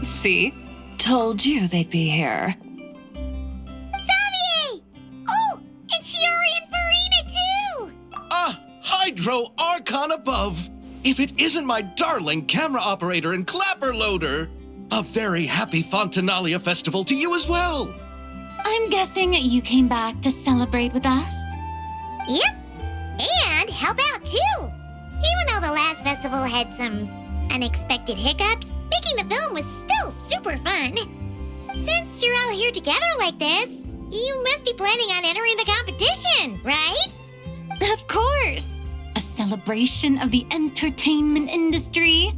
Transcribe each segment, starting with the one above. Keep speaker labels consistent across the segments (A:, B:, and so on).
A: See? Told you they'd be here.
B: Xavier! Oh, and Shiori and Farina too!
C: Hydro Archon above! If it isn't my darling camera operator and clapper loader! A very happy Fontanalia festival to you as well!
D: I'm guessing you came back to celebrate with us?
B: Yep, and help out too! Even though the last festival had some unexpected hiccups, making the film was still super fun. Since you're all here together like this, you must be planning on entering the competition, right?
D: Of course! A celebration of the entertainment industry.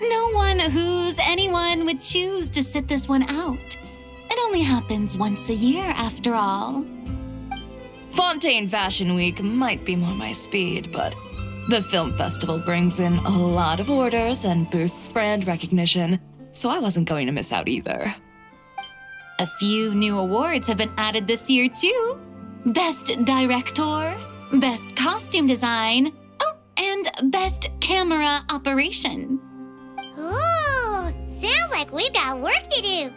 D: No one who's anyone would choose to sit this one out. It only happens once a year, after all.
A: Fontaine Fashion Week might be more my speed, but the film festival brings in a lot of orders and boosts brand recognition, so I wasn't going to miss out either.
D: A few new awards have been added this year, too. Best Director, Best Costume Design, and Best Camera Operation.
B: Ooh, sounds like we've got work to do.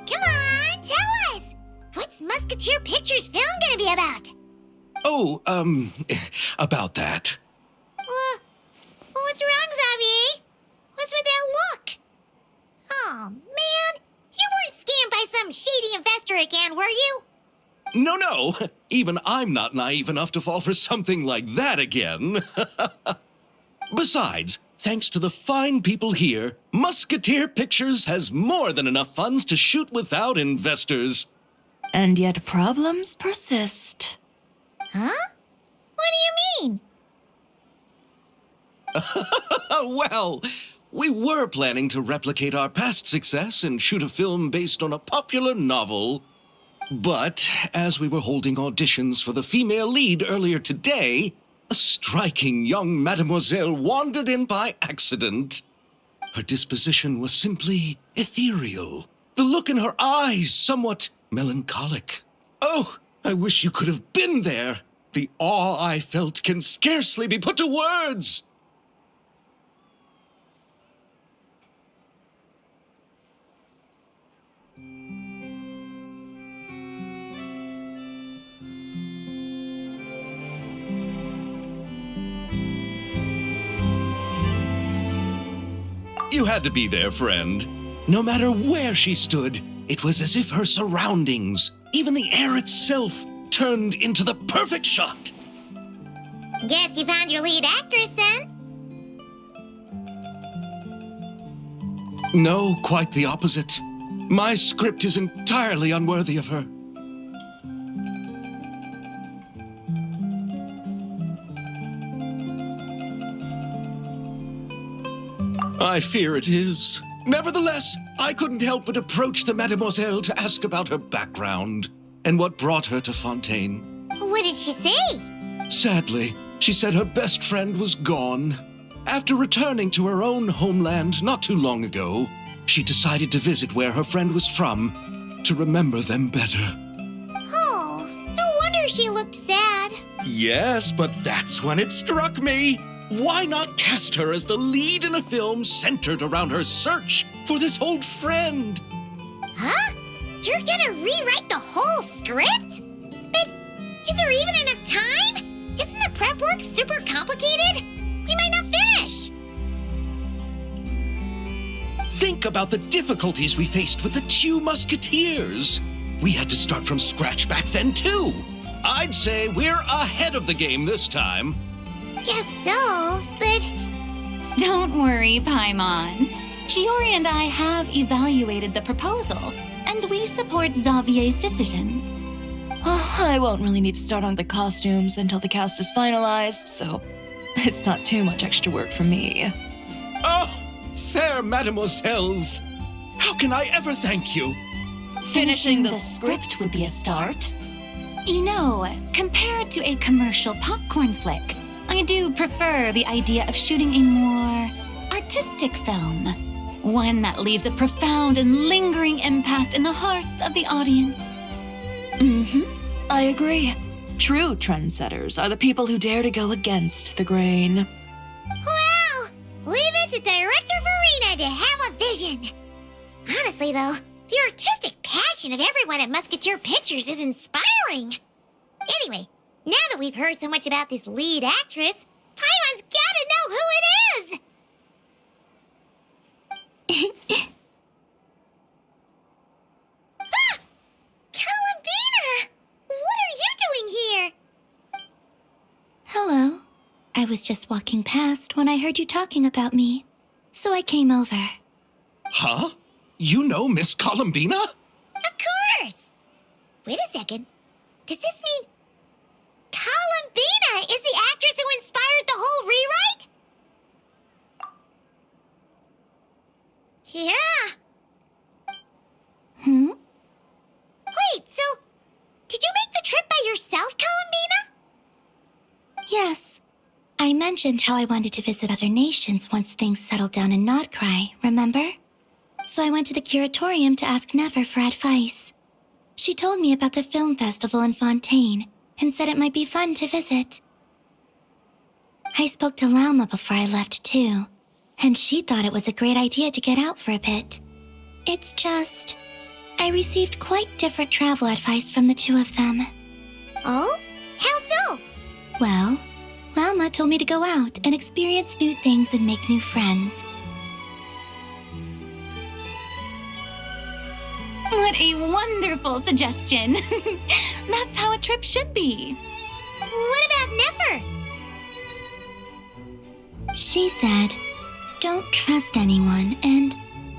B: Come on, tell us! What's Musketeer Pictures film gonna be about?
C: Oh, about that.
B: What's wrong, Xavier? What's with that look? Oh, man. You weren't scammed by some shady investor again, were you?
C: No. Even I'm not naive enough to fall for something like that again. Besides, thanks to the fine people here, Musketeer Pictures has more than enough funds to shoot without investors.
A: And yet problems persist.
B: Huh? What do you mean?
C: Well, we were planning to replicate our past success and shoot a film based on a popular novel. But as we were holding auditions for the female lead earlier today, a striking young mademoiselle wandered in by accident. Her disposition was simply ethereal, the look in her eyes somewhat melancholic. Oh, I wish you could have been there. The awe I felt can scarcely be put to words. You had to be there, friend. No matter where she stood, it was as if her surroundings, even the air itself, turned into the perfect shot.
B: Guess you found your lead actress, then?
C: No, quite the opposite. My script is entirely unworthy of her. I fear it is. Nevertheless, I couldn't help but approach the mademoiselle to ask about her background and what brought her to Fontaine.
B: What did she say?
C: Sadly, she said her best friend was gone. After returning to her own homeland not too long ago, she decided to visit where her friend was from to remember them better.
B: Oh, no wonder she looked sad.
C: Yes, but that's when it struck me. Why not cast her as the lead in a film centered around her search for this old friend?
B: Huh? You're gonna rewrite the whole script? But is there even enough time? Isn't the prep work super complicated? We might not finish.
C: Think about the difficulties we faced with the two Musketeers. We had to start from scratch back then, too. I'd say we're ahead of the game this time.
B: Guess so, but...
D: Don't worry, Paimon. Shiori and I have evaluated the proposal, and we support Xavier's decision.
A: I won't really need to start on the costumes until the cast is finalized, so it's not too much extra work for me.
C: Oh, fair mademoiselles. How can I ever thank you?
A: Finishing the script
D: would be a start. You know, compared to a commercial popcorn flick, I do prefer the idea of shooting a more artistic film. One that leaves a profound and lingering impact in the hearts of the audience.
A: I agree. True trendsetters are the people who dare to go against the grain.
B: Well, leave it to Director Farina to have a vision. Honestly, though, the artistic passion of everyone at Musketeer Pictures is inspiring. Anyway, now that we've heard so much about this lead actress, Paimon's gotta know who it is! Ah! Columbina! What are you doing here?
E: Hello. I was just walking past when I heard you talking about me, so I came over.
C: Huh? You know Miss Columbina?
B: Of course! Wait a second. Does this mean Columbina is the actress who inspired the whole rewrite? Yeah. Wait, so did you make the trip by yourself, Columbina?
E: Yes. I mentioned how I wanted to visit other nations once things settled down in Notcry, remember? So I went to the curatorium to ask Never for advice. She told me about the film festival in Fontaine and said it might be fun to visit. I spoke to Lauma before I left too, and she thought it was a great idea to get out for a bit. It's just, I received quite different travel advice from the two of them.
B: Oh? How so?
E: Well, Lauma told me to go out and experience new things and make new friends.
D: What a wonderful suggestion. That's how a trip should be.
B: What about Never?
E: She said, don't trust anyone and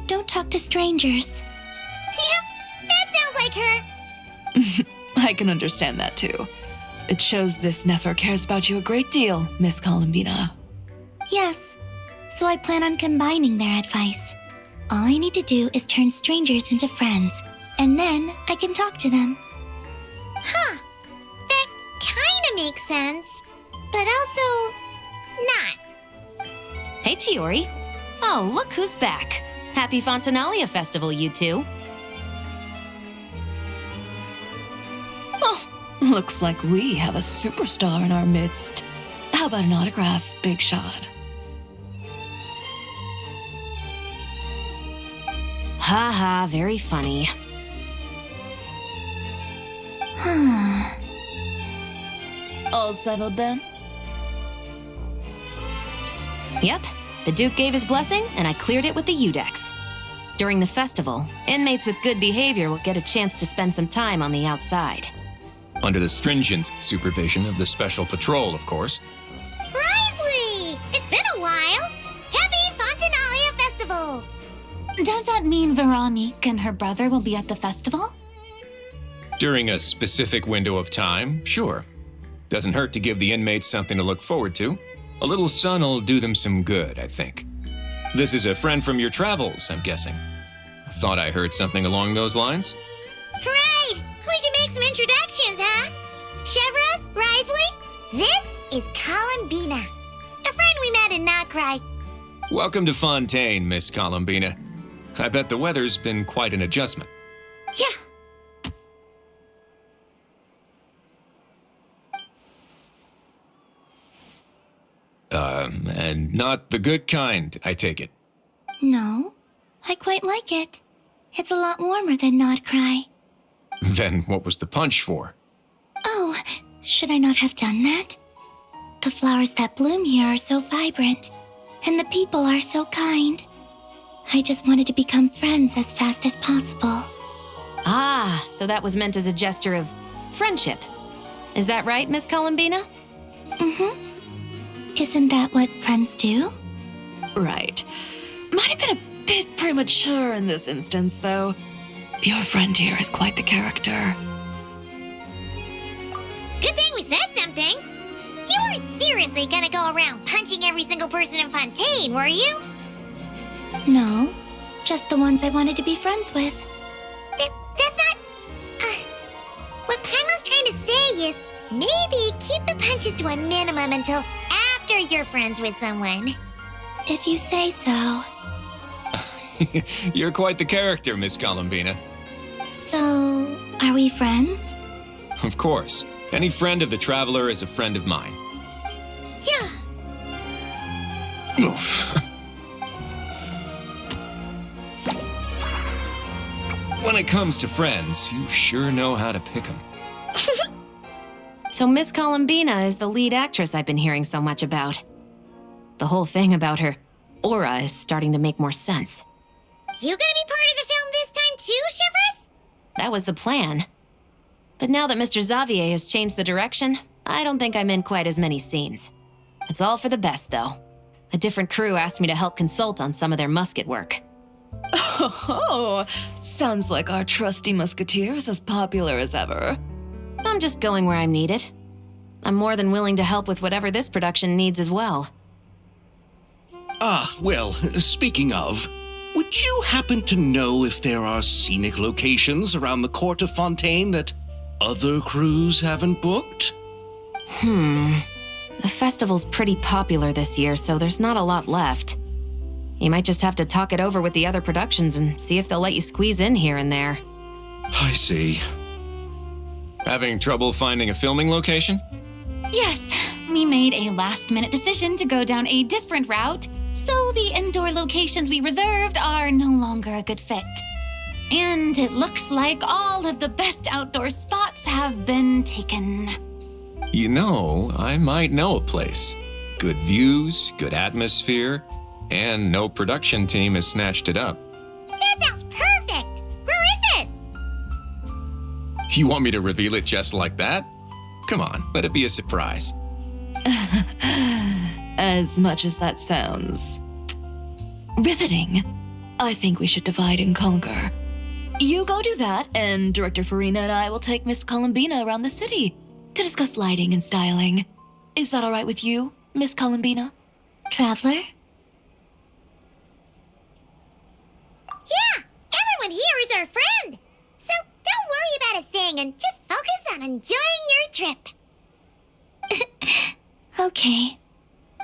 E: don't talk to strangers.
B: Yep, that sounds like her.
A: I can understand that too. It shows this Nefer cares about you a great deal, Miss Columbina.
E: Yes, so I plan on combining their advice. All I need to do is turn strangers into friends, and then I can talk to them.
B: Huh. That kinda makes sense, but also not.
F: Hey, Chiori. Oh, look who's back. Happy Fontanalia Festival, you two.
A: Oh, looks like we have a superstar in our midst. How about an autograph, Big Shot?
F: Ha ha, very funny.
A: All settled then?
F: Yep, the Duke gave his blessing, and I cleared it with the Udex. During the festival, inmates with good behavior will get a chance to spend some time on the outside.
G: Under the stringent supervision of the Special Patrol, of course.
B: Risley! It's been a while! Happy Fontanalia Festival!
D: Does that mean Veronique and her brother will be at the festival?
G: During a specific window of time, sure. Doesn't hurt to give the inmates something to look forward to. A little sun'll do them some good, I think. This is a friend from your travels, I'm guessing. Thought I heard something along those lines.
B: Right! We should make some introductions, huh? Chevros, Risley, this is Columbina, a friend we met in Notcry.
G: Welcome to Fontaine, Miss Columbina. I bet the weather's been quite an adjustment.
B: Yeah.
G: And not the good kind, I take it.
E: No, I quite like it. It's a lot warmer than Notcry.
G: Then what was the punch for?
E: Oh, should I not have done that? The flowers that bloom here are so vibrant, and the people are so kind. I just wanted to become friends as fast as possible.
F: Ah, so that was meant as a gesture of friendship. Is that right, Miss Columbina?
E: Mm-hmm. Isn't that what friends do?
A: Right. Might have been a bit premature in this instance, though. Your friend here is quite the character.
B: Good thing we said something. You weren't seriously gonna go around punching every single person in Fontaine, were you?
E: No, Just the ones I wanted to be friends with.
B: That's not... what Paimon's trying to say is, maybe keep the punches to a minimum until after you're friends with someone.
E: If you say so.
G: You're quite the character, Miss Columbina.
E: So, are we friends?
G: Of course. Any friend of the Traveler is a friend of mine.
B: Yeah.
G: Oof. When it comes to friends, you sure know how to pick 'em.
F: So Miss Columbina is the lead actress I've been hearing so much about. The whole thing about her aura is starting to make more sense.
B: You gonna be part of the film this time too, Shivers?
F: That was the plan. But now that Mr. Xavier has changed the direction, I don't think I'm in quite as many scenes. It's all for the best, though. A different crew asked me to help consult on some of their musket work.
A: Oh, sounds like our trusty musketeer is as popular as ever.
F: I'm just going where I'm needed. I'm more than willing to help with whatever this production needs as well.
C: Ah, well, speaking of, would you happen to know if there are scenic locations around the court of Fontaine that other crews haven't booked?
F: The festival's pretty popular this year, so there's not a lot left. You might just have to talk it over with the other productions and see if they'll let you squeeze in here and there.
C: I see.
G: Having trouble finding a filming location?
D: Yes, we made a last-minute decision to go down a different route, so the indoor locations we reserved are no longer a good fit. And it looks like all of the best outdoor spots have been taken.
G: You know, I might know a place. Good views, good atmosphere, and no production team has snatched it up.
B: That sounds perfect! Where is it?
G: You want me to reveal it just like that? Come on, let it be a surprise.
A: As much as that sounds riveting, I think we should divide and conquer. You go do that, and Director Farina and I will take Miss Columbina around the city to discuss lighting and styling. Is that all right with you, Miss Columbina?
E: Traveler?
B: Yeah, everyone here is our friend. So don't worry about a thing and just focus on enjoying your trip.
E: Okay.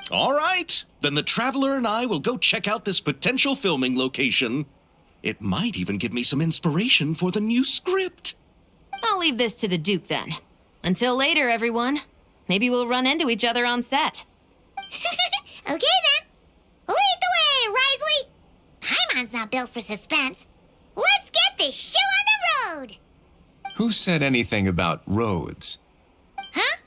C: All right, then the Traveler and I will go check out this potential filming location. It might even give me some inspiration for the new script.
F: I'll leave this to the Duke then. Until later, everyone. Maybe we'll run into each other on set.
B: Okay then. Lead the way, Risley. Paimon's not built for suspense. Let's get this show on the road.
G: Who said anything about roads?
B: Huh?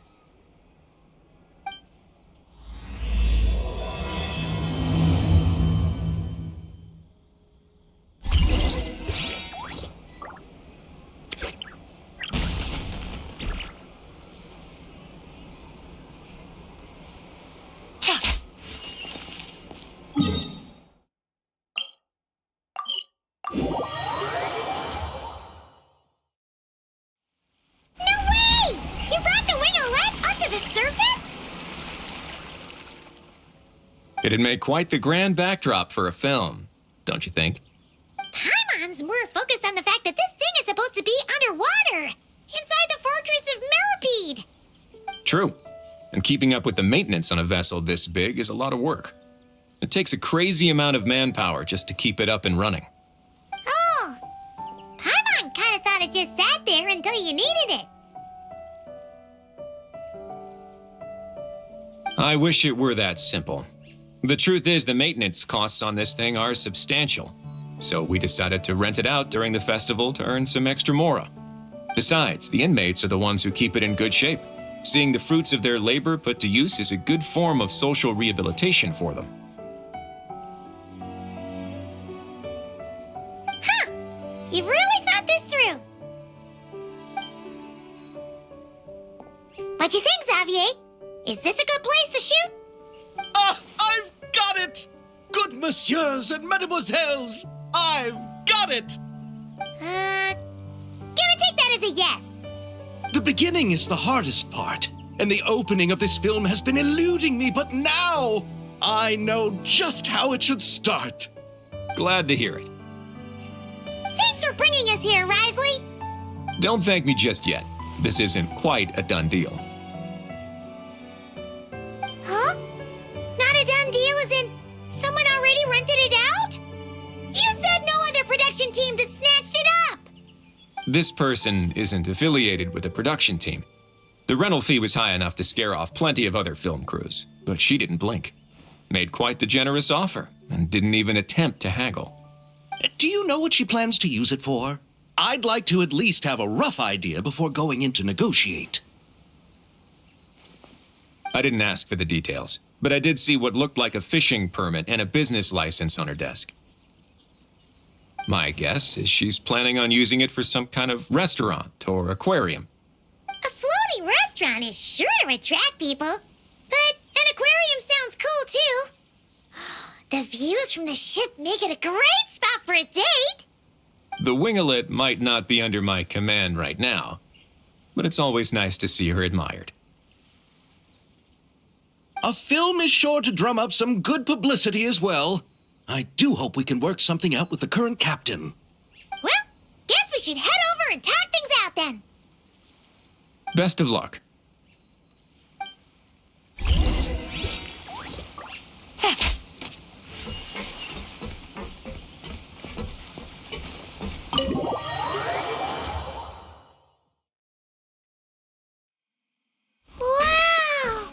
G: It'd make quite the grand backdrop for a film, don't you think?
B: Paimon's more focused on the fact that this thing is supposed to be underwater, inside the fortress of Mirapede.
G: True. And keeping up with the maintenance on a vessel this big is a lot of work. It takes a crazy amount of manpower just to keep it up and running.
B: Oh, Paimon kind of thought it just sat there until you needed it.
G: I wish it were that simple. The truth is the maintenance costs on this thing are substantial, so we decided to rent it out during the festival to earn some extra mora. Besides, the inmates are the ones who keep it in good shape. Seeing the fruits of their labor put to use is a good form of social rehabilitation for them.
B: Huh, you've really thought this through. What you think, Xavier? Is this a good place to shoot?
C: Ah, I've got it! Good messieurs and mesdemoiselles, I've got it!
B: Gonna take that as a yes.
C: The beginning is the hardest part, and the opening of this film has been eluding me, but now I know just how it should start.
G: Glad to hear it.
B: Thanks for bringing us here, Risley.
G: Don't thank me just yet. This isn't quite a done deal.
B: Huh? Not a done deal as in someone already rented it out? You said no other production teams had snatched it up!
G: This person isn't affiliated with a production team. The rental fee was high enough to scare off plenty of other film crews, but she didn't blink. Made quite the generous offer, and didn't even attempt to haggle.
C: Do you know what she plans to use it for? I'd like to at least have a rough idea before going in to negotiate.
G: I didn't ask for the details, but I did see what looked like a fishing permit and a business license on her desk. My guess is she's planning on using it for some kind of restaurant or aquarium.
B: A floating restaurant is sure to attract people, but an aquarium sounds cool too. The views from the ship make it a great spot for a date.
G: The winglet might not be under my command right now, but it's always nice to see her admired.
C: A film is sure to drum up some good publicity as well. I do hope we can work something out with the current captain.
B: Well, guess we should head over and talk things out then.
G: Best of luck.
B: Wow!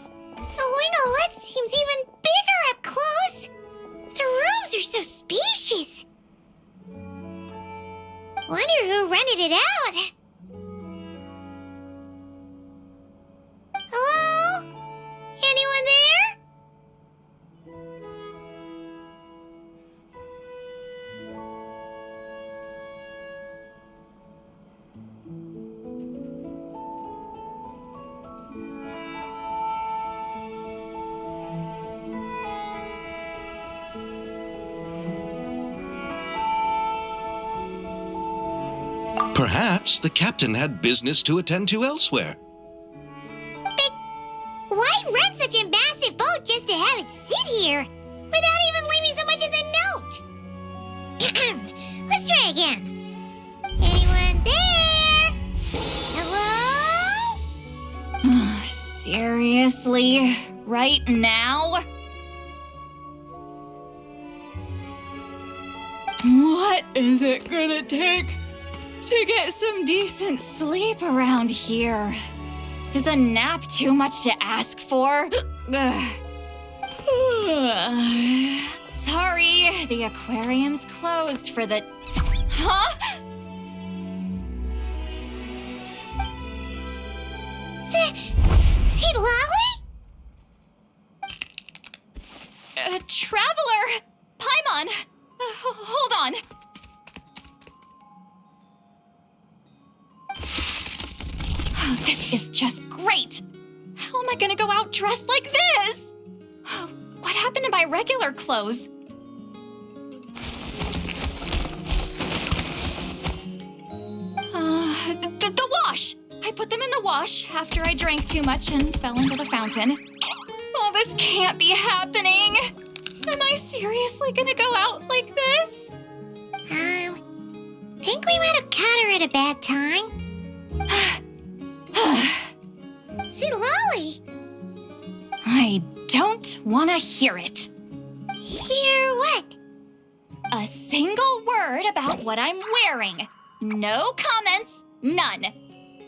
B: The winglet seems even bigger up close. The rooms are so spacious. Wonder who rented it out. Hello? Anyone there?
C: Perhaps the captain had business to attend to elsewhere.
B: But why rent such a massive boat just to have it sit here without even leaving so much as a note? Let's try again. Anyone there? Hello?
D: Seriously? Right now? What is it gonna take to get some decent sleep around here? Is a nap too much to ask for? Sorry, the aquarium's closed for the... Huh?
B: See Lolly?
D: Traveler! Paimon! Hold on. Oh, this is just great! How am I gonna go out dressed like this? What happened to my regular clothes? The wash! I put them in the wash after I drank too much and fell into the fountain. Oh, this can't be happening! Am I seriously gonna go out like this?
B: Think we might have caught her at a bad time. See Lolly?
D: I don't want to hear it.
B: Hear what?
D: A single word about what I'm wearing. No comments, none.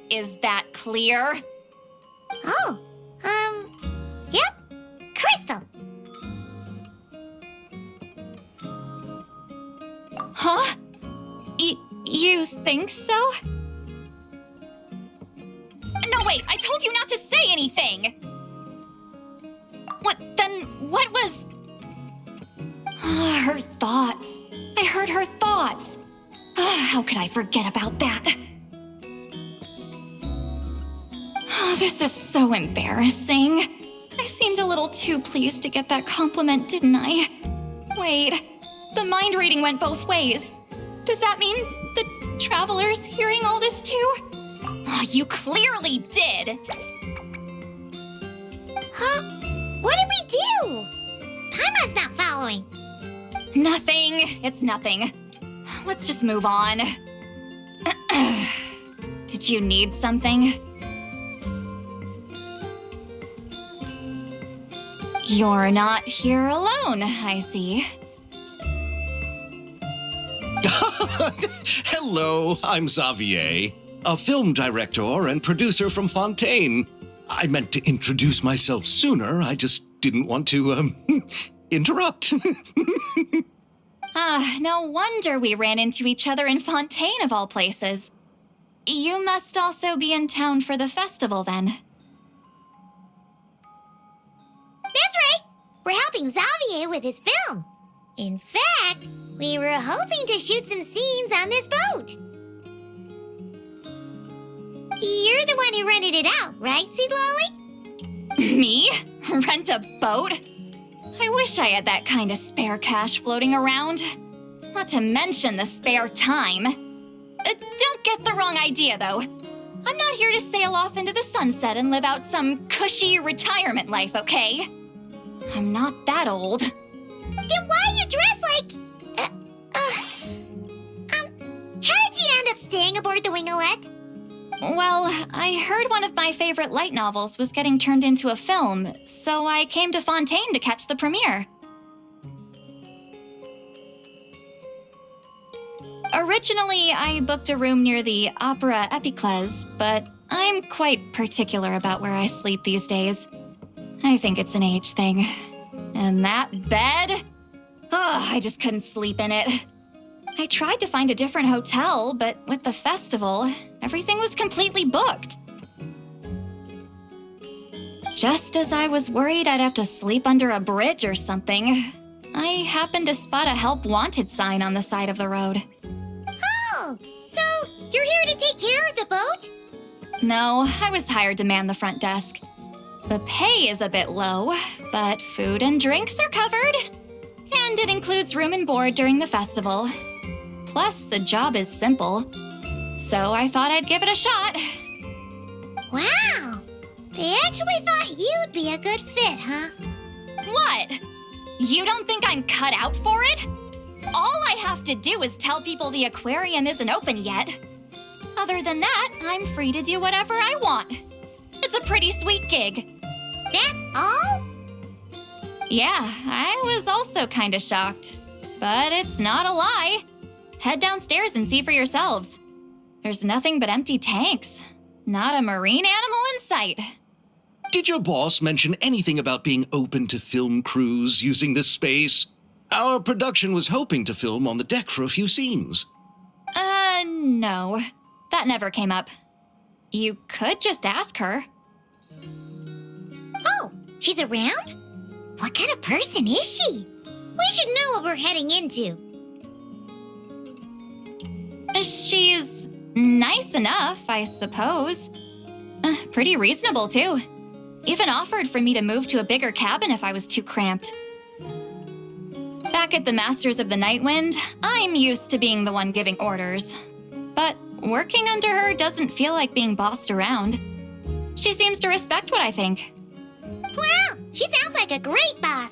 D: Is that clear?
B: Oh, yep. Crystal.
D: Huh? You think so? No, wait, I told you not to say anything! What was... her thoughts. I heard her thoughts. How could I forget about that? Oh, this is so embarrassing. I seemed a little too pleased to get that compliment, didn't I? Wait, the mind reading went both ways. Does that mean the traveler's hearing all this too? Oh, you clearly did!
B: Huh? What did we do? Paimon's not following.
D: Nothing. It's nothing. let's just move on. Did you need something? You're not here alone, I see.
C: Hello, I'm Xavier, a film director and producer from Fontaine. I meant to introduce myself sooner, I just didn't want to, interrupt.
D: No wonder we ran into each other in Fontaine of all places. You must also be in town for the festival then.
B: That's right. We're helping Xavier with his film. In fact, we were hoping to shoot some scenes on this boat. You're the one who rented it out, right, Seed Lolly?
D: Me? Rent a boat? I wish I had that kind of spare cash floating around. Not to mention the spare time. Don't get the wrong idea, though. I'm not here to sail off into the sunset and live out some cushy retirement life, okay? I'm not that old.
B: Then why you dress like... how did you end up staying aboard the Wingolette?
D: Well, I heard one of my favorite light novels was getting turned into a film, so I came to Fontaine to catch the premiere. Originally, I booked a room near the Opera Epiclese, but I'm quite particular about where I sleep these days. I think it's an age thing. And that bed? Oh, I just couldn't sleep in it. I tried to find a different hotel, but with the festival, everything was completely booked. Just as I was worried I'd have to sleep under a bridge or something, I happened to spot a help wanted sign on the side of the road.
B: Oh, so you're here to take care of the boat?
D: No, I was hired to man the front desk. The pay is a bit low, but food and drinks are covered. And it includes room and board during the festival. Plus, the job is simple. So I thought I'd give it a shot.
B: Wow, they actually thought you'd be a good fit, huh?
D: What? You don't think I'm cut out for it? All I have to do is tell people the aquarium isn't open yet. Other than that, I'm free to do whatever I want. It's a pretty sweet gig.
B: That's all?
D: Yeah, I was also kinda shocked. But it's not a lie. Head downstairs and see for yourselves. There's nothing but empty tanks. Not a marine animal in sight.
C: Did your boss mention anything about being open to film crews using this space? Our production was hoping to film on the deck for a few scenes.
D: No. That never came up. You could just ask her.
B: Oh, she's around? What kind of person is she? We should know what we're heading into.
D: She's nice enough, I suppose. Pretty reasonable, too. Even offered for me to move to a bigger cabin if I was too cramped. Back at the Masters of the Nightwind, I'm used to being the one giving orders. But working under her doesn't feel like being bossed around. She seems to respect what I think.
B: Wow, she sounds like a great boss.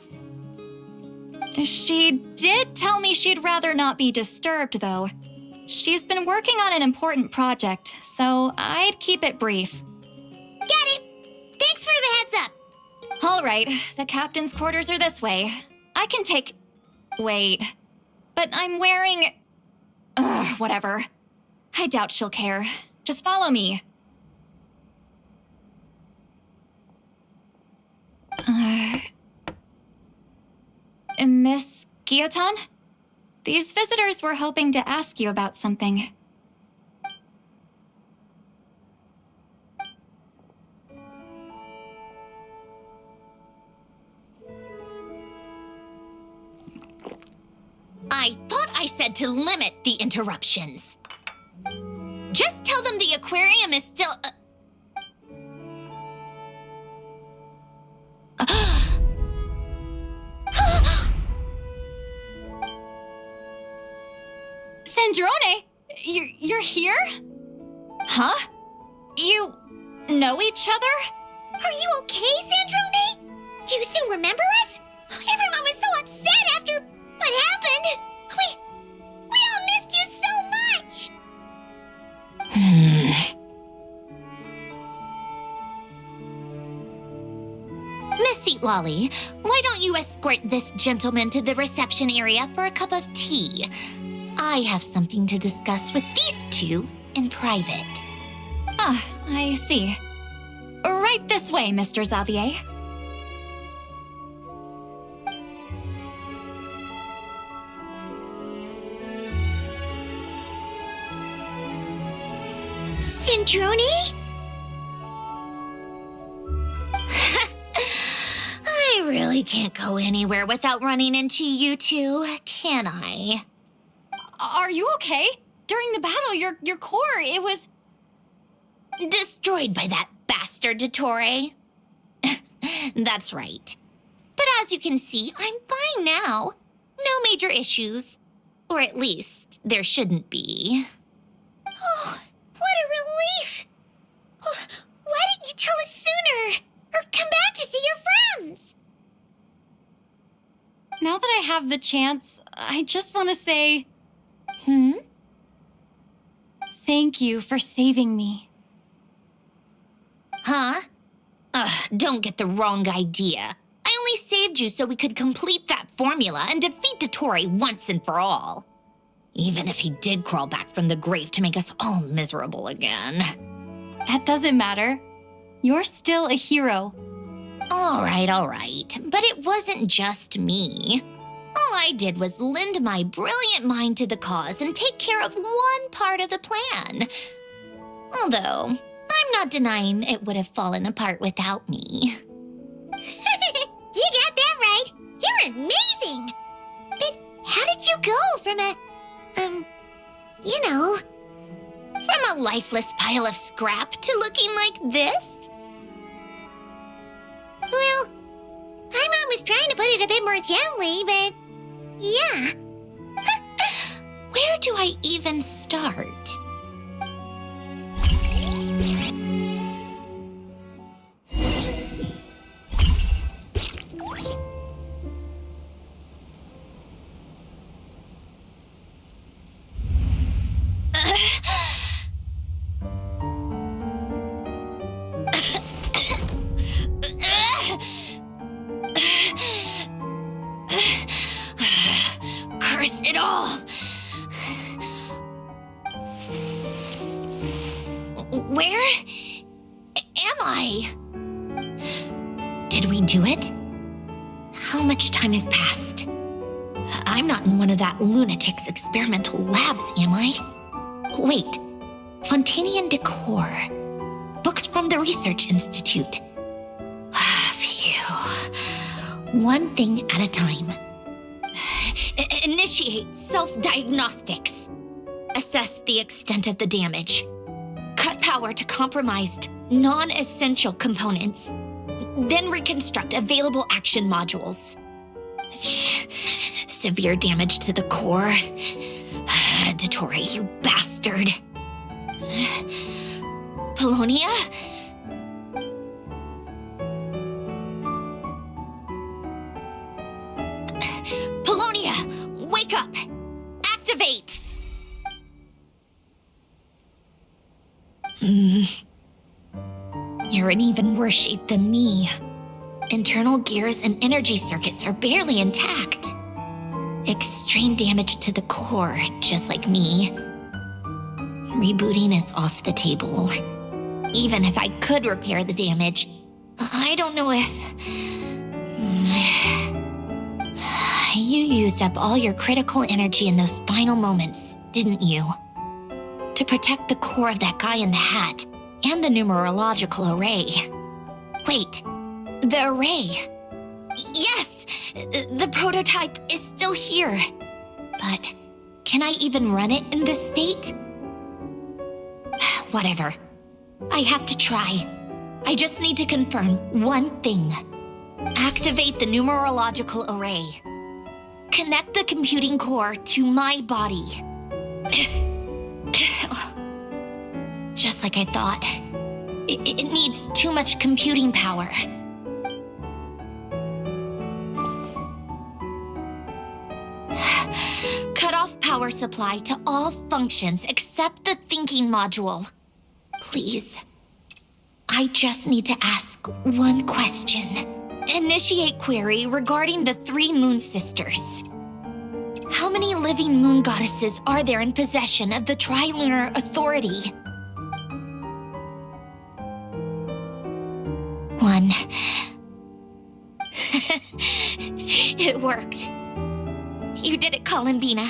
D: She did tell me she'd rather not be disturbed, though. She's been working on an important project, so I'd keep it brief.
B: Got it. Thanks for the heads up.
D: All right, the captain's quarters are this way. I can take... Wait. But I'm wearing... whatever. I doubt she'll care. Just follow me. Miss Guillotin? These visitors were hoping to ask you about something.
H: I thought I said to limit the interruptions. Just tell them the aquarium is still...
D: Sandrone, you're here? Huh? You know each other?
B: Are you okay, Sandrone? Do you still remember us? Everyone was so upset after what happened. We all missed you
H: right, Lolly. Why don't you escort this gentleman to the reception area for a cup of tea? I have something to discuss with these two in private.
D: Ah, I see. Right this way, Mr. Xavier.
B: Centroni?
H: I really can't go anywhere without running into you two, can I?
D: Are you okay? During the battle, your core, it was...
H: Destroyed by that bastard Dottore. That's right. But as you can see, I'm fine now. No major issues. Or at least, there shouldn't be.
B: Oh, what a relief! Oh, why didn't you tell us sooner? Or come back to see your friends?
D: Now that I have the chance, I just want to say... Thank you for saving me.
H: Huh? Don't get the wrong idea. I only saved you so we could complete that formula and defeat Dottore once and for all. Even if he did crawl back from the grave to make us all miserable again.
D: That doesn't matter. You're still a hero.
H: All right. But it wasn't just me. All I did was lend my brilliant mind to the cause and take care of one part of the plan. Although, I'm not denying it would have fallen apart without me.
B: You got that right. You're amazing. But how did you go from
H: From a lifeless pile of scrap to looking like this?
B: Well, my mom was trying to put it a bit more gently, but yeah.
H: Where do I even start? Curse it all! Where am I? Did we do it? How much time has passed? I'm not in one of that lunatic's experimental labs, am I? Wait, Fontanian Decor. Books from the Research Institute. Phew. One thing at a time. Initiate self-diagnostics. Assess the extent of the damage. Cut power to compromised, non-essential components. Then reconstruct available action modules. Severe damage to the core. Dottore, you bastard. Polonia? Polonia, wake up! Activate! You're in even worse shape than me. Internal gears and energy circuits are barely intact. Extreme damage to the core, just like me. Rebooting is off the table. Even if I could repair the damage, I don't know if... You used up all your critical energy in those final moments, didn't you? To protect the core of that guy in the hat and the numerological array. Wait, the array. Yes, the prototype is still here. But can I even run it in this state? Whatever. I have to try. I just need to confirm one thing. Activate the numerological array. Connect the computing core to my body. Just like I thought. It needs too much computing power. Cut off power supply to all functions except the thinking module. Please. I just need to ask one question. Initiate query regarding the 3 moon sisters. How many living moon goddesses are there in possession of the Trilunar Authority? 1. It worked. You did it, Columbina.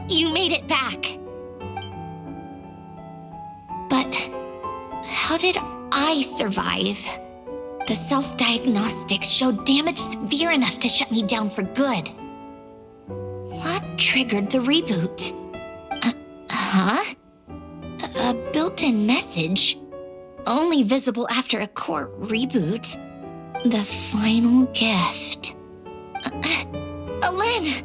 H: You made it back. But how did I survive? The self-diagnostics showed damage severe enough to shut me down for good. What triggered the reboot? A built-in message? Only visible after a core reboot. The final gift. Alen!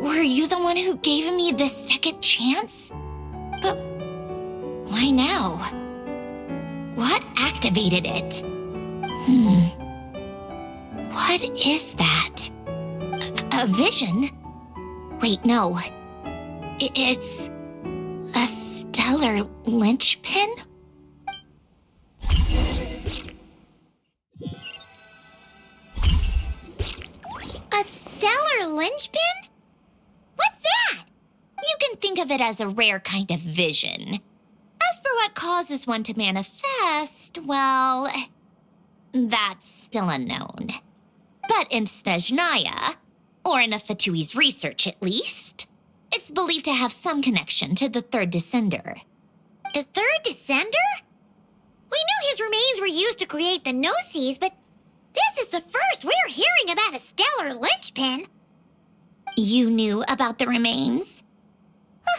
H: Were you the one who gave me this second chance? But why now? What activated it? What is that? A vision? Wait, no. It's a stellar linchpin?
B: A stellar linchpin? What's that?
H: You can think of it as a rare kind of vision. As for what causes one to manifest, well, that's still unknown. But in Snezhnaya, or in Afatui's research at least, it's believed to have some connection to the third descender.
B: The third descender? We knew his remains were used to create the Gnosis, but this is the first we're hearing about a stellar linchpin.
H: You knew about the remains?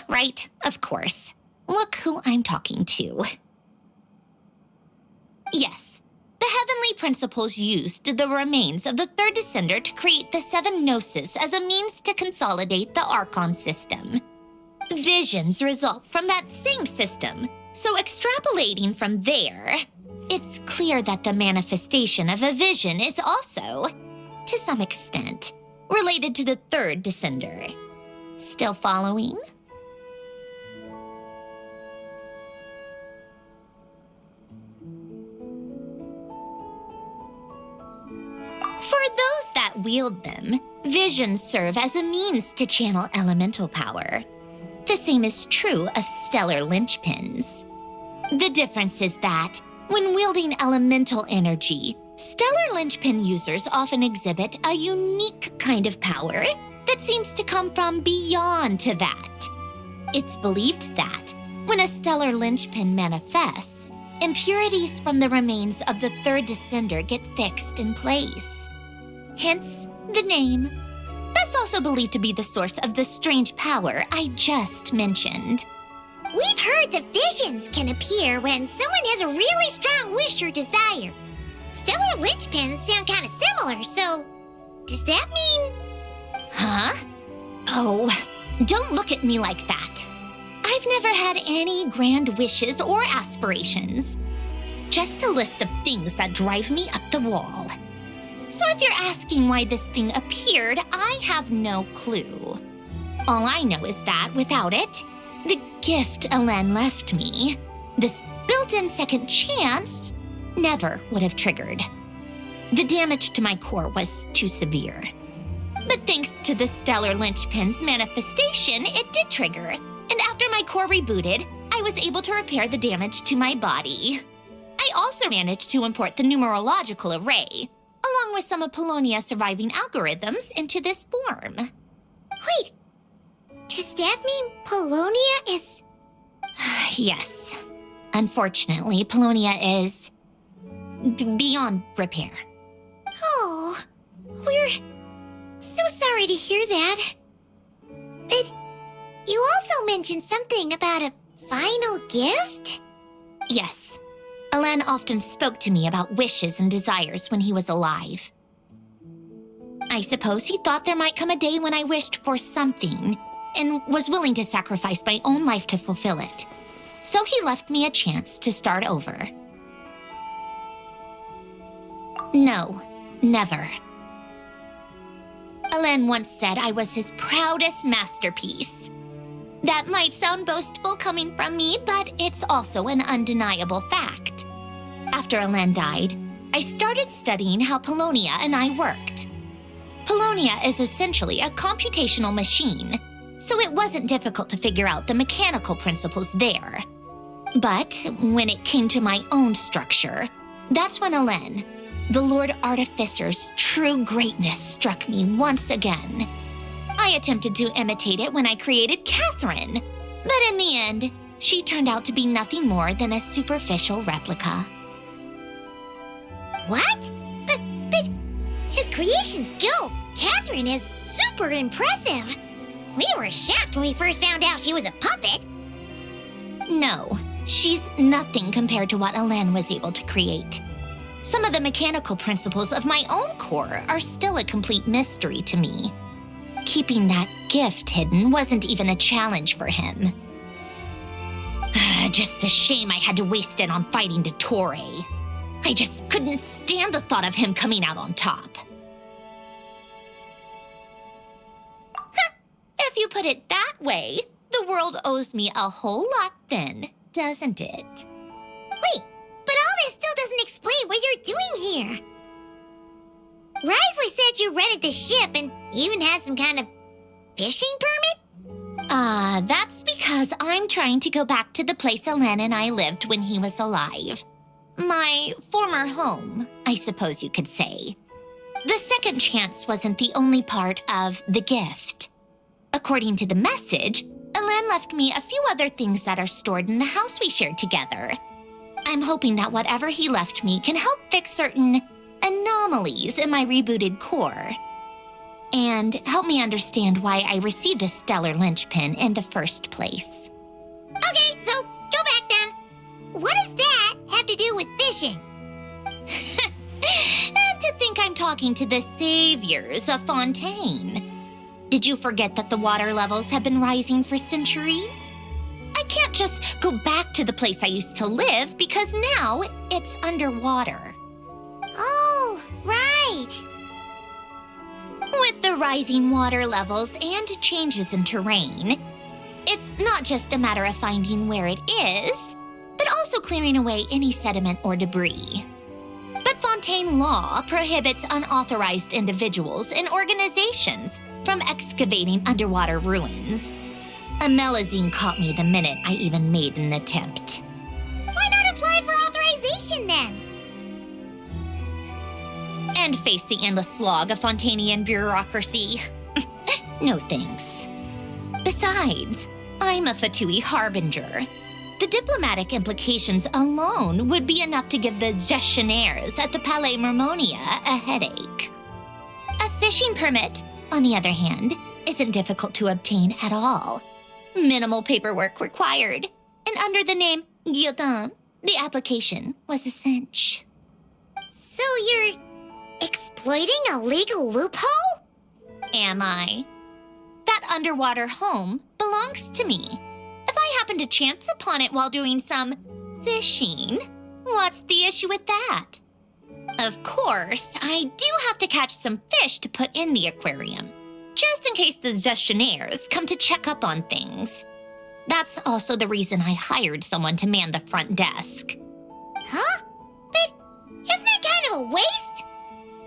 H: Right, of course. Look who I'm talking to. Yes, the heavenly principles used the remains of the third descender to create the 7 Gnosis as a means to consolidate the Archon system. Visions result from that same system, so extrapolating from there, it's clear that the manifestation of a vision is also, to some extent, related to the third descender. Still following? For those that wield them, visions serve as a means to channel elemental power. The same is true of stellar linchpins. The difference is that, when wielding elemental energy, stellar linchpin users often exhibit a unique kind of power that seems to come from beyond to that. It's believed that, when a stellar linchpin manifests, impurities from the remains of the third descender get fixed in place. Hence, the name. That's also believed to be the source of the strange power I just mentioned.
B: We've heard that visions can appear when someone has a really strong wish or desire. Stellar linchpins sound kind of similar, so does that mean...
H: Huh? Oh, don't look at me like that. I've never had any grand wishes or aspirations. Just a list of things that drive me up the wall. So if you're asking why this thing appeared, I have no clue. All I know is that without it, the gift Alen left me, this built-in second chance, never would have triggered. The damage to my core was too severe. But thanks to the stellar linchpin's manifestation, it did trigger. And after my core rebooted, I was able to repair the damage to my body. I also managed to import the numerological array, along with some of Polonia's surviving algorithms, into this form.
B: Wait, does that mean Polonia is...
H: Yes. Unfortunately, Polonia is... beyond repair.
B: Oh, we're so sorry to hear that. But you also mentioned something about a final gift?
H: Yes. Alen often spoke to me about wishes and desires when he was alive. I suppose he thought there might come a day when I wished for something, and was willing to sacrifice my own life to fulfill it. So he left me a chance to start over. No, never. Alen once said I was his proudest masterpiece. That might sound boastful coming from me, but it's also an undeniable fact. After Alen died, I started studying how Polonia and I worked. Polonia is essentially a computational machine, so it wasn't difficult to figure out the mechanical principles there. But when it came to my own structure, that's when Elen, the Lord Artificer's true greatness, struck me once again. I attempted to imitate it when I created Catherine, but in the end, she turned out to be nothing more than a superficial replica.
B: What? But his creation skill, Catherine, is super impressive. We were shocked when we first found out she was a puppet.
H: No, she's nothing compared to what Elen was able to create. Some of the mechanical principles of my own core are still a complete mystery to me. Keeping that gift hidden wasn't even a challenge for him. Just a shame I had to waste it on fighting Dottore. I just couldn't stand the thought of him coming out on top. If you put it that way, the world owes me a whole lot then, doesn't it?
B: Wait, but all this still doesn't explain what you're doing here. Risley said you rented the ship and even had some kind of fishing permit?
H: That's because I'm trying to go back to the place Elen and I lived when he was alive. My former home, I suppose you could say. The second chance wasn't the only part of the gift. According to the message, Elen left me a few other things that are stored in the house we shared together. I'm hoping that whatever he left me can help fix certain anomalies in my rebooted core. And help me understand why I received a stellar linchpin in the first place.
B: Okay, so go back then. What does that have to do with fishing?
H: And to think I'm talking to the saviors of Fontaine. Did you forget that the water levels have been rising for centuries? I can't just go back to the place I used to live because now it's underwater.
B: Oh, right.
H: With the rising water levels and changes in terrain, it's not just a matter of finding where it is, but also clearing away any sediment or debris. But Fontaine law prohibits unauthorized individuals and organizations from excavating underwater ruins. Amelazine caught me the minute I even made an attempt.
B: Why not apply for authorization then?
H: And face the endless slog of Fontainian bureaucracy. No thanks. Besides, I'm a Fatui harbinger. The diplomatic implications alone would be enough to give the gestionnaires at the Palais Mermonia a headache. A fishing permit, on the other hand, isn't difficult to obtain at all. Minimal paperwork required, and under the name Guillotin, the application was a cinch.
B: So you're exploiting a legal loophole?
H: Am I? That underwater home belongs to me. If I happen to chance upon it while doing some fishing, what's the issue with that? Of course, I do have to catch some fish to put in the aquarium, just in case the gestionnaires come to check up on things. That's also the reason I hired someone to man the front desk.
B: Huh? But isn't that kind of a waste?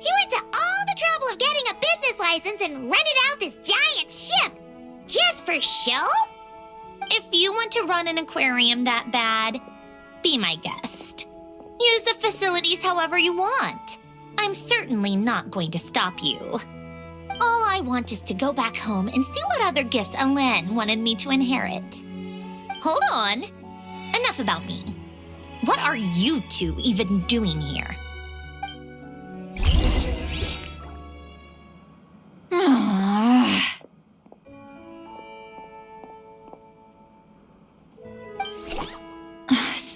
B: He went to all the trouble of getting a business license and rented out this giant ship. Just for show?
H: If you want to run an aquarium that bad, be my guest. Use the facilities however you want. I'm certainly not going to stop you. All I want is to go back home and see what other gifts Elen wanted me to inherit. Hold on. Enough about me. What are you two even doing here?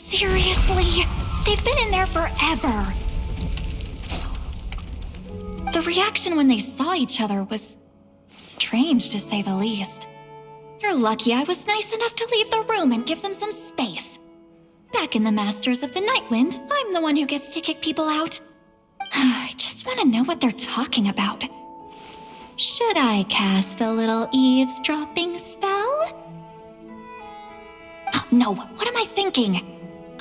D: Seriously? They've been in there forever. The reaction when they saw each other was strange, to say the least. You're lucky I was nice enough to leave the room and give them some space. Back in the Masters of the Nightwind, I'm the one who gets to kick people out. I just want to know what they're talking about. Should I cast a little eavesdropping spell? No, what am I thinking?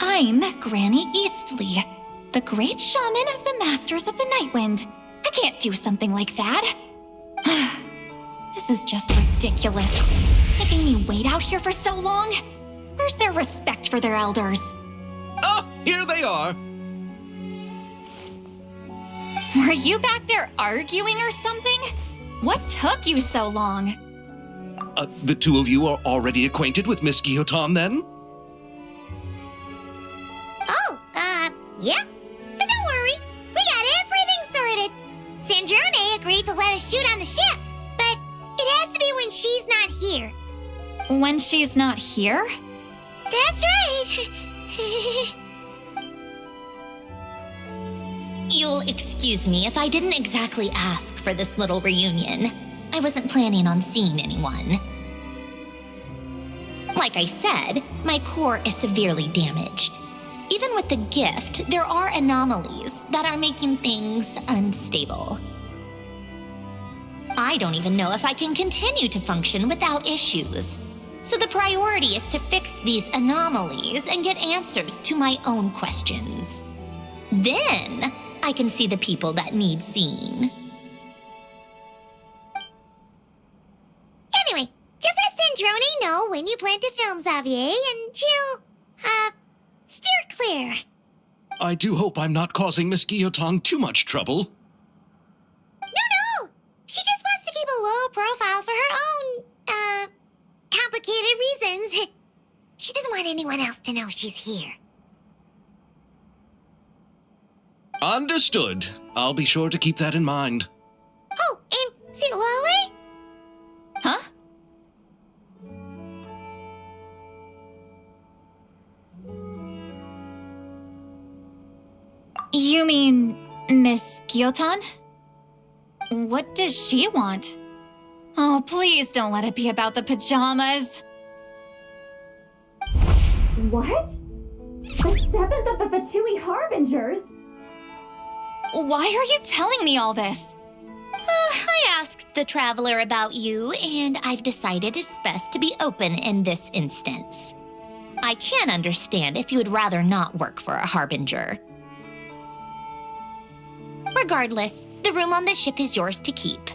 D: I'm Granny Eastley. The great shaman of the Masters of the Nightwind. I can't do something like that. This is just ridiculous. Making me wait out here for so long? Where's their respect for their elders?
C: Oh, here they are.
D: Were you back there arguing or something? What took you so long?
C: The two of you are already acquainted with Miss Guillotin, then?
B: Oh, yep. But don't worry, we got everything sorted. Sandrone agreed to let us shoot on the ship, but it has to be when she's not here.
D: When she's not here?
B: That's right.
H: You'll excuse me if I didn't exactly ask for this little reunion. I wasn't planning on seeing anyone. Like I said, my core is severely damaged. Even with the gift, there are anomalies that are making things unstable. I don't even know if I can continue to function without issues. So the priority is to fix these anomalies and get answers to my own questions. Then I can see the people that need seeing.
B: Anyway, just let Sandrone know when you plan to film Xavier, and she'll, steer clear.
C: I do hope I'm not causing Miss Guillotin too much trouble.
B: No! She just wants to keep a low profile for her own, complicated reasons. She doesn't want anyone else to know she's here.
C: Understood. I'll be sure to keep that in mind.
B: Oh, and see Lale?
D: Huh? You mean Miss Guillotin? What does she want? Oh, please don't let it be about the pajamas. What? The seventh of the VIII Harbingers? Why are you telling me all this?
H: I asked the Traveler about you, and I've decided it's best to be open in this instance. I can understand if you would rather not work for a Harbinger. Regardless, the room on the ship is yours to keep.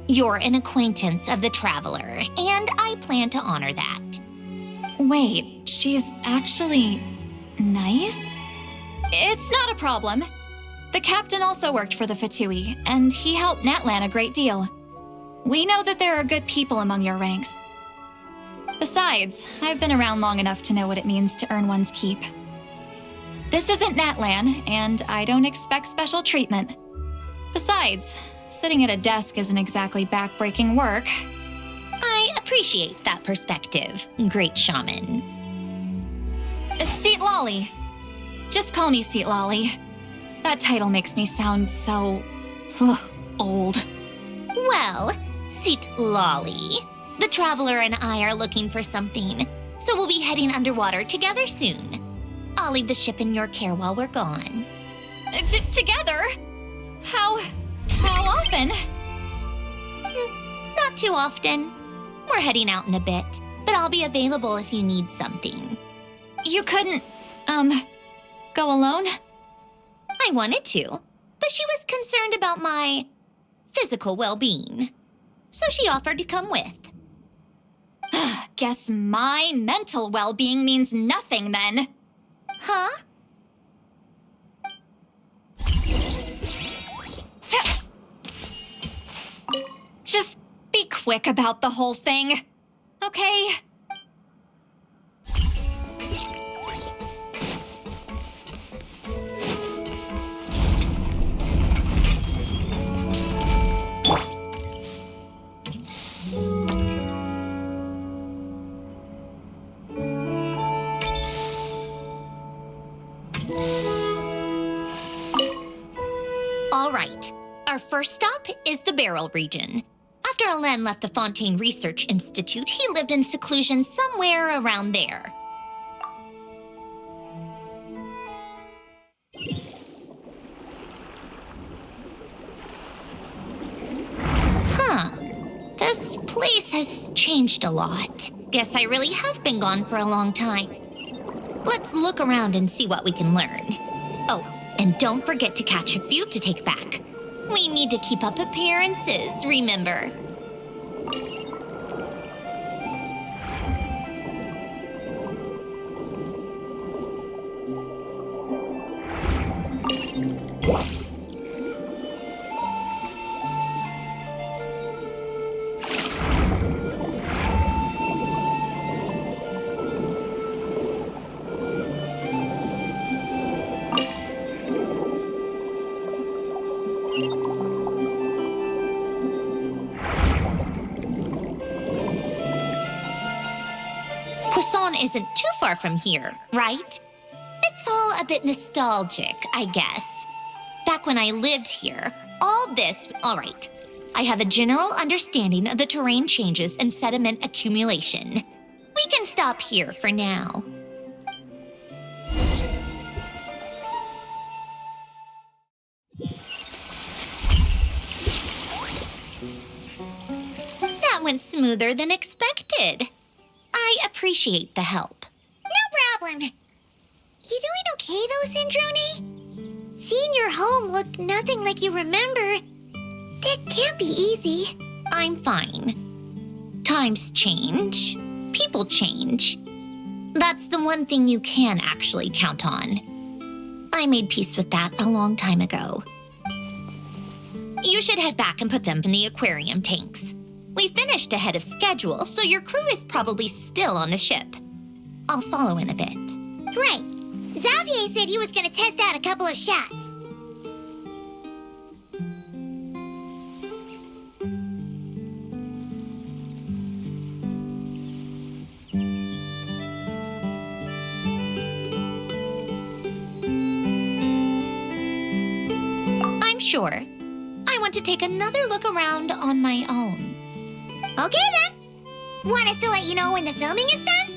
H: You're an acquaintance of the Traveler, and I plan to honor that.
D: Wait, she's actually nice? It's not a problem. The captain also worked for the VIII, and he helped Natlan a great deal. We know that there are good people among your ranks. Besides, I've been around long enough to know what it means to earn one's keep. This isn't Natlan, and I don't expect special treatment. Besides, sitting at a desk isn't exactly backbreaking work.
H: I appreciate that perspective, great shaman.
D: Seat Lolly. Just call me Seat Lolly. That title makes me sound so... old.
H: Well, Seat Lolly, the Traveler and I are looking for something, so we'll be heading underwater together soon. I'll leave the ship in your care while we're gone.
D: Together? How often?
H: Not too often. We're heading out in a bit, but I'll be available if you need something.
D: You couldn't, go alone?
H: I wanted to, but she was concerned about my physical well-being, so she offered to come with.
D: Guess my mental well-being means nothing then.
H: Huh?
D: Just be quick about the whole thing, okay?
H: All right. Our first stop is the Beryl region. After Alain left the Fontaine Research Institute, he lived in seclusion somewhere around there. Huh. This place has changed a lot. Guess I really have been gone for a long time. Let's look around and see what we can learn. Oh, And don't forget to catch a few to take back. We need to keep up appearances, remember? Isn't too far from here, right? It's all a bit nostalgic, I guess. Back when I lived here, all right. I have a general understanding of the terrain changes and sediment accumulation. We can stop here for now. That went smoother than expected. I appreciate the help.
B: No problem. You doing okay though, Syndrome? Seeing your home look nothing like you remember, that can't be easy.
H: I'm fine. Times change. People change. That's the one thing you can actually count on. I made peace with that a long time ago. You should head back and put them in the aquarium tanks. We finished ahead of schedule, so your crew is probably still on the ship. I'll follow in a bit.
B: Right. Xavier said he was gonna test out a couple of shots.
H: I'm sure. I want to take another look around on my own.
B: Okay then. Want us to let you know when the filming is done?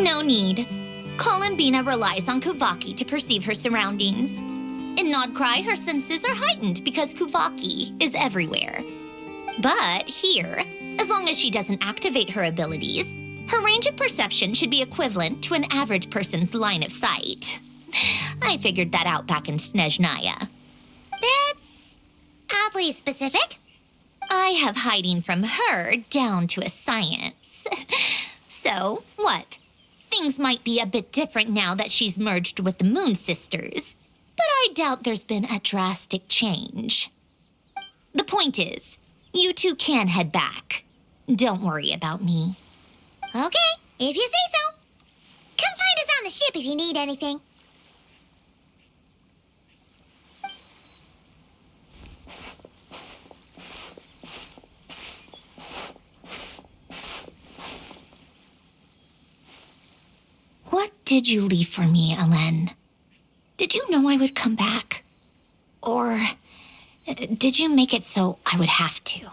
H: No need. Columbina relies on Kuvaki to perceive her surroundings. In Nodcry, her senses are heightened because Kuvaki is everywhere. But here, as long as she doesn't activate her abilities, her range of perception should be equivalent to an average person's line of sight. I figured that out back in Snezhnaya.
B: That's oddly specific.
H: I have hiding from her down to a science. So, what? Things might be a bit different now that she's merged with the Moon Sisters, but I doubt there's been a drastic change. The point is, you two can head back. Don't worry about me.
B: Okay, if you say so. Come find us on the ship if you need anything.
H: What did you leave for me, Elen? Did you know I would come back? Or did you make it so I would have to?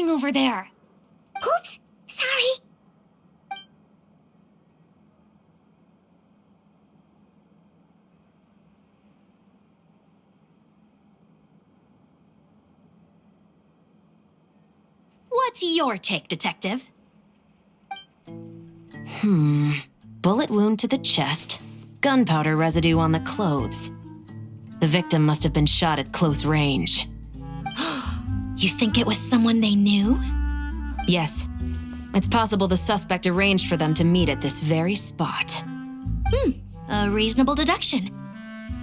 D: Over there.
B: Oops, sorry.
D: What's your take, Detective?
F: Bullet wound to the chest. Gunpowder residue on the clothes. The victim must have been shot at close range.
H: You think it was someone they knew?
F: Yes. It's possible the suspect arranged for them to meet at this very spot.
H: A reasonable deduction.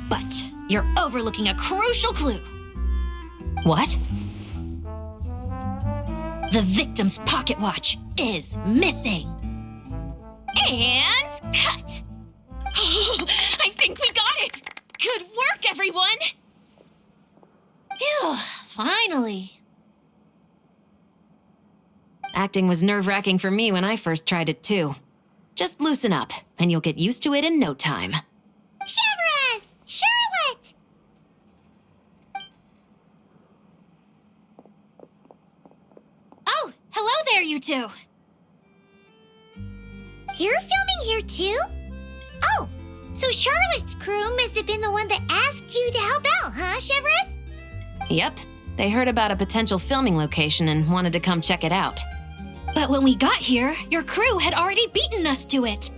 H: But you're overlooking a crucial clue.
F: What?
H: The victim's pocket watch is missing. And cut! I think we got it! Good work, everyone! Phew, finally.
F: Acting was nerve-wracking for me when I first tried it too. Just loosen up, and you'll get used to it in no time.
B: Severus! Charlotte!
H: Oh, hello there, you two.
B: You're filming here too? Oh, so Charlotte's crew must have been the one that asked you to help out, huh, Severus?
F: Yep, they heard about a potential filming location and wanted to come check it out.
H: But when we got here, your crew had already beaten us to it.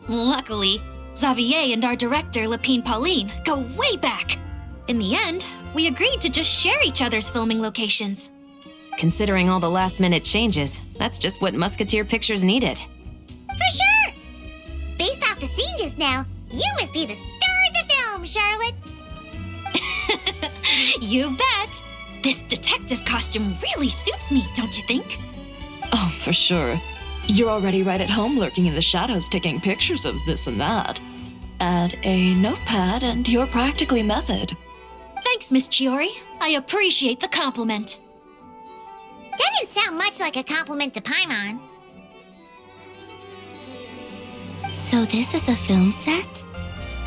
H: Luckily, Xavier and our director, Lapine Pauline, go way back. In the end, we agreed to just share each other's filming locations.
F: Considering all the last-minute changes, that's just what Musketeer Pictures needed.
B: For sure! Based off the scene just now, you must be the star of the film, Charlotte!
H: You bet! This detective costume really suits me, don't you think?
A: Oh, for sure. You're already right at home lurking in the shadows taking pictures of this and that. Add a notepad and you're practically method.
H: Thanks, Miss Chiori. I appreciate the compliment.
B: That didn't sound much like a compliment to Paimon.
E: So this is a film set?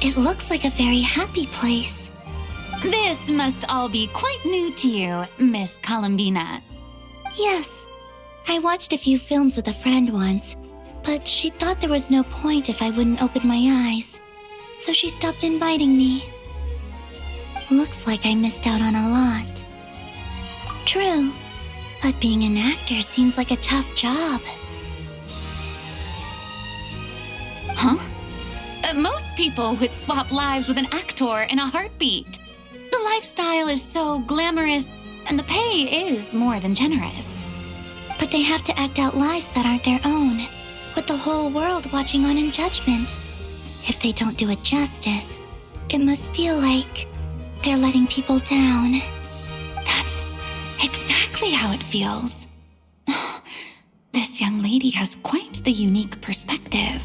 E: It looks like a very happy place.
D: This must all be quite new to you, Miss Columbina.
E: Yes. I watched a few films with a friend once, but she thought there was no point if I wouldn't open my eyes. So she stopped inviting me. Looks like I missed out on a lot. True, but being an actor seems like a tough job.
D: Huh? Most people would swap lives with an actor in a heartbeat. The lifestyle is so glamorous, and the pay is more than generous.
E: But they have to act out lives that aren't their own, with the whole world watching on in judgment. If they don't do it justice, it must feel like they're letting people down.
D: That's exactly how it feels. This young lady has quite the unique perspective.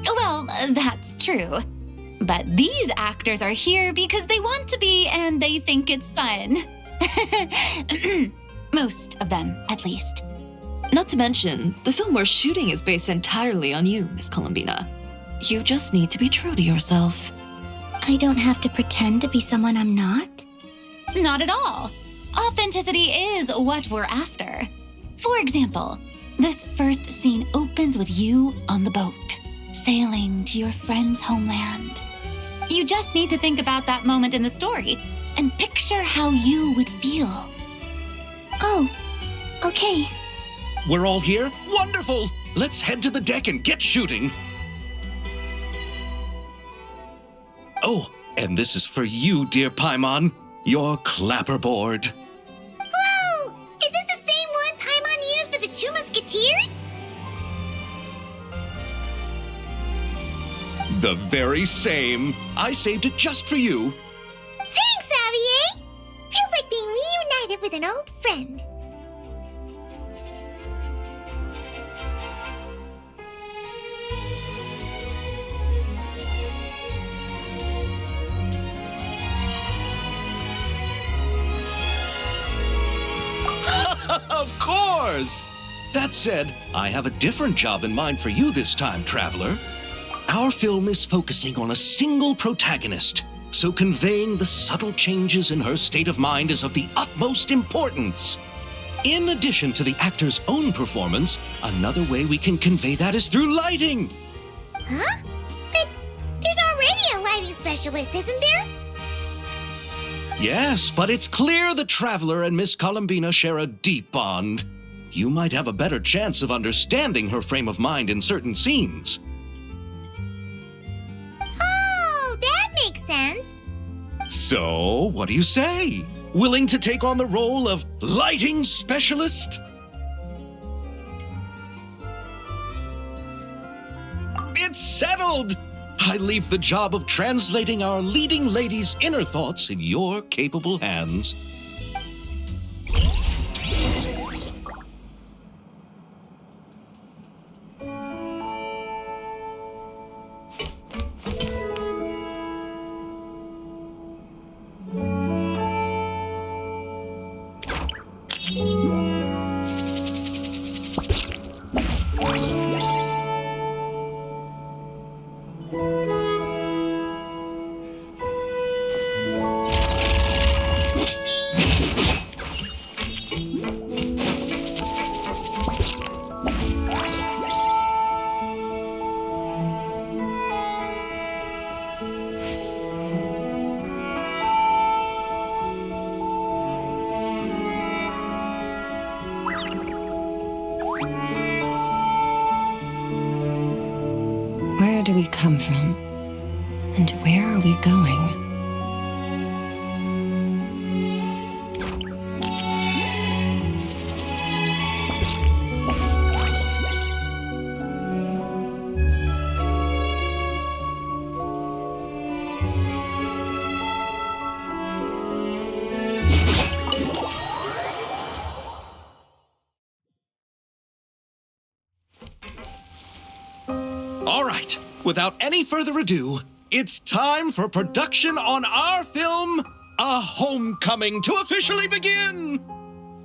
D: Well, that's true. But these actors are here because they want to be and they think it's fun. Most of them, at least.
A: Not to mention, the film we're shooting is based entirely on you, Miss Columbina. You just need to be true to yourself.
E: I don't have to pretend to be someone I'm not?
D: Not at all. Authenticity is what we're after. For example, this first scene opens with you on the boat, sailing to your friend's homeland. You just need to think about that moment in the story and picture how you would feel.
E: Oh, okay.
C: We're all here? Wonderful! Let's head to the deck and get shooting. Oh, and this is for you, dear Paimon, your clapperboard.
B: Whoa! Is this the same one Paimon used for the Two Musketeers?
C: The very same. I saved it just for you.
B: Thanks, Xavier! Feels like being reunited with an old friend.
C: Of course! That said, I have a different job in mind for you this time, traveler. Our film is focusing on a single protagonist, so conveying the subtle changes in her state of mind is of the utmost importance. In addition to the actor's own performance, another way we can convey that is through lighting.
B: Huh? But there's already a lighting specialist, isn't there?
C: Yes, but it's clear the traveler and Miss Columbina share a deep bond. You might have a better chance of understanding her frame of mind in certain scenes.
B: Oh, that makes sense.
C: So, what do you say? Willing to take on the role of lighting specialist? It's settled! I leave the job of translating our leading lady's inner thoughts in your capable hands.
A: Where do we come from? And where are we going?
C: All right, without any further ado, it's time for production on our film, A Homecoming, to officially begin!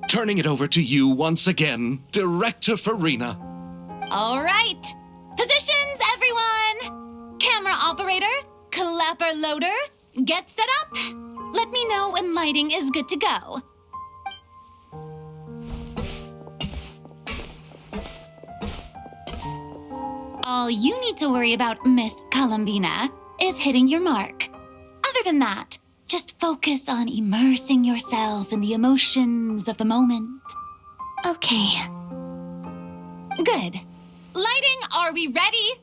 C: Turning it over to you once again, Director Farina.
D: All right. Positions, everyone. Camera operator, clapper loader, get set up. Let me know when lighting is good to go. All you need to worry about, Miss Columbina, is hitting your mark. Other than that, just focus on immersing yourself in the emotions of the moment.
E: Okay.
D: Good. Lighting, are we ready?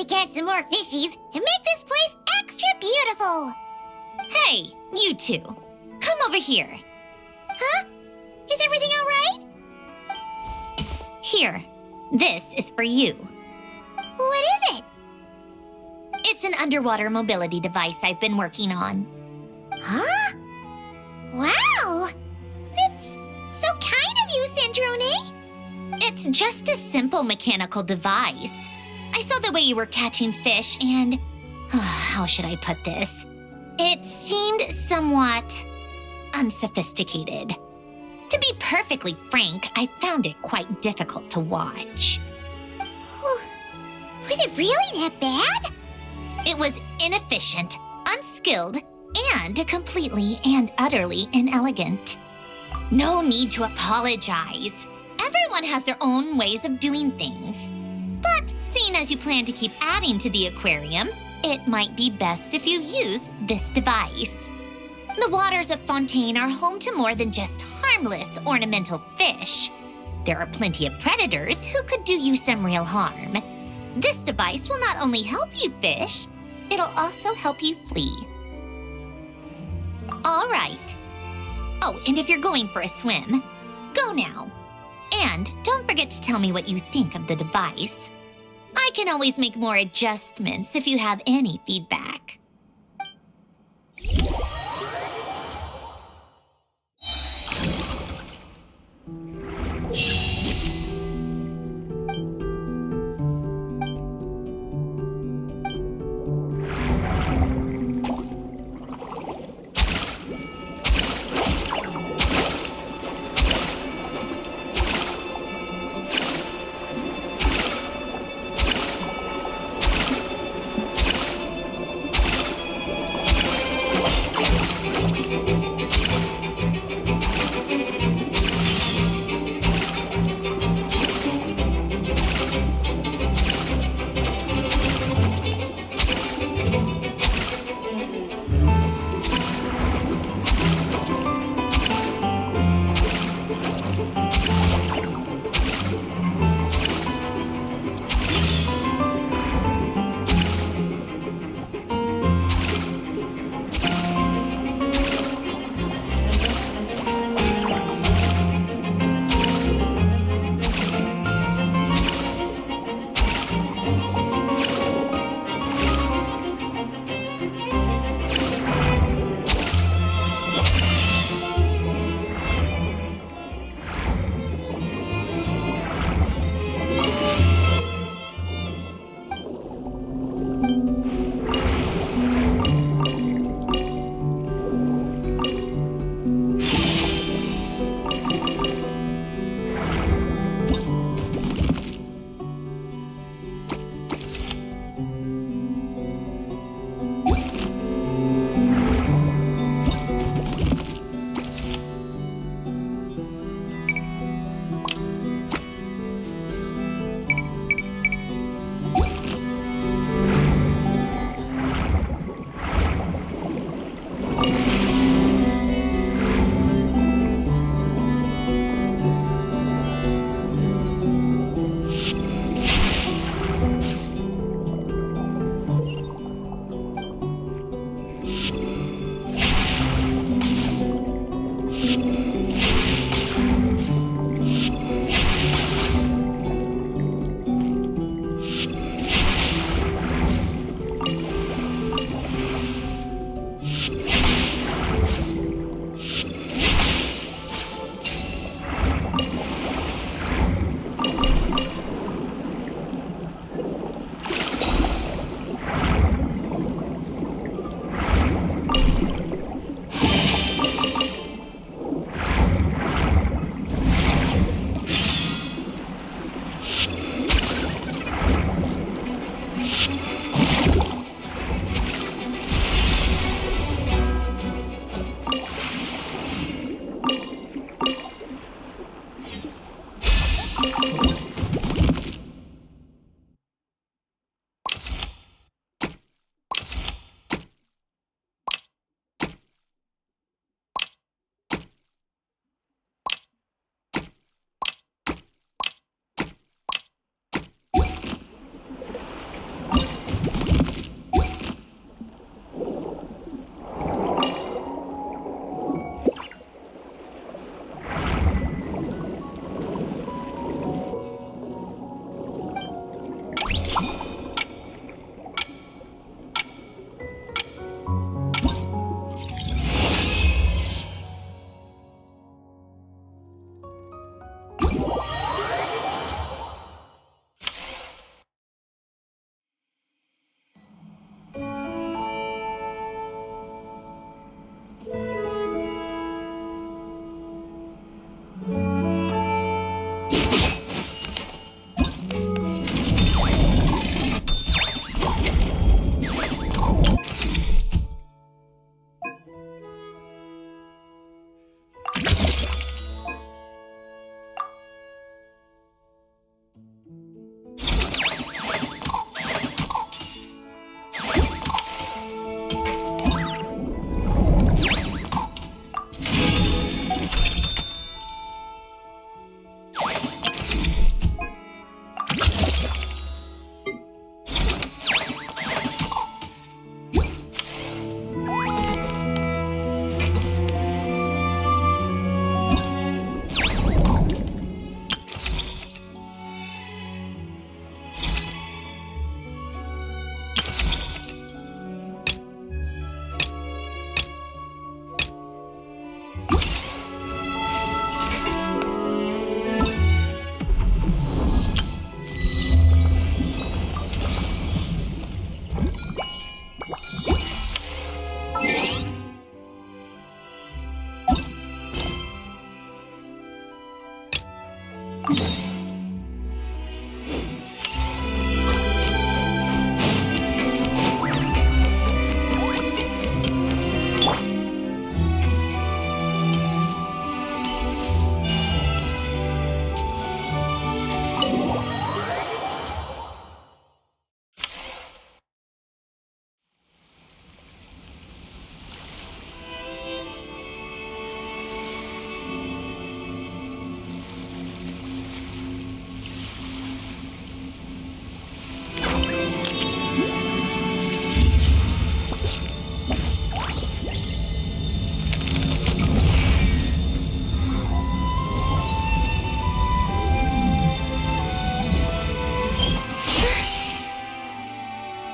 B: Catch some more fishies and make this place extra beautiful.
H: Hey, you two. Come over here.
B: Huh? Is everything all right?
H: Here. This is for you.
B: What is it?
H: It's an underwater mobility device I've been working on.
B: Huh? Wow! That's so kind of you, Centrone.
H: It's just a simple mechanical device. I saw the way you were catching fish and... how should I put this? It seemed somewhat unsophisticated. To be perfectly frank, I found it quite difficult to watch.
B: Was it really that bad?
H: It was inefficient, unskilled, and completely and utterly inelegant. No need to apologize. Everyone has their own ways of doing things. But seeing as you plan to keep adding to the aquarium,
B: it might be best if you use this device. The waters of Fontaine are home to more than just harmless ornamental fish. There are plenty of predators who could do you some real harm. This device will not only help you fish, it'll also help you flee. All right. Oh, and if you're going for a swim, go now. And don't forget to tell me what you think of the device. I can always make more adjustments if you have any feedback.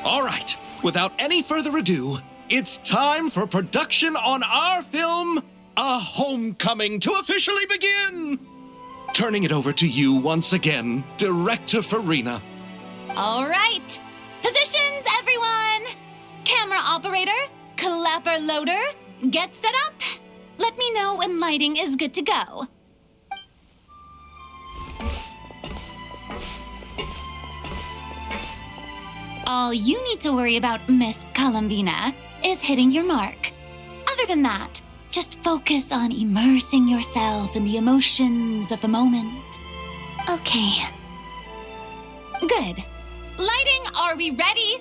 C: All right, without any further ado, it's time for production on our film, A Homecoming, to officially begin. Turning it over to you once again, Director Farina.
D: All right. Positions, everyone. Camera operator, clapper loader, get set up. Let me know when lighting is good to go. All you need to worry about, Miss Columbina, is hitting your mark. Other than that, just focus on immersing yourself in the emotions of the moment.
E: Okay.
D: Good. Lighting, are we ready?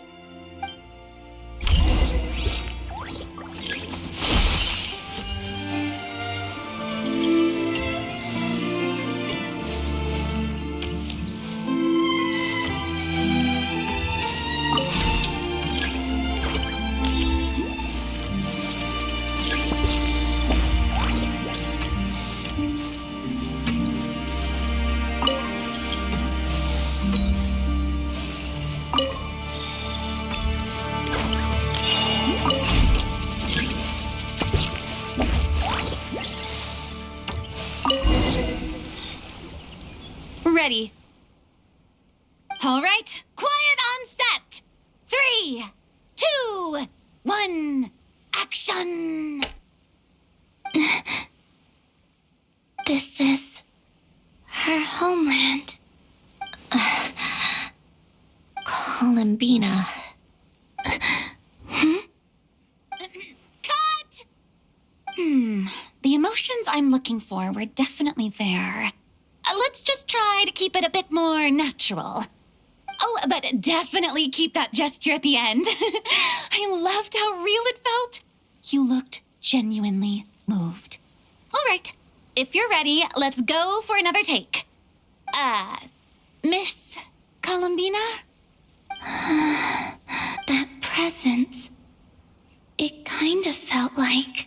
D: Ready. All right, quiet on set. 3, 2, 1, action.
E: This is her homeland.
H: Columbina.
D: Cut! The emotions I'm looking for were definitely there. Let's just try to keep it a bit more natural. Oh, but definitely keep that gesture at the end. I loved how real it felt. You looked genuinely moved. All right, if you're ready, let's go for another take. Miss Columbina?
E: That presence. It kind of felt like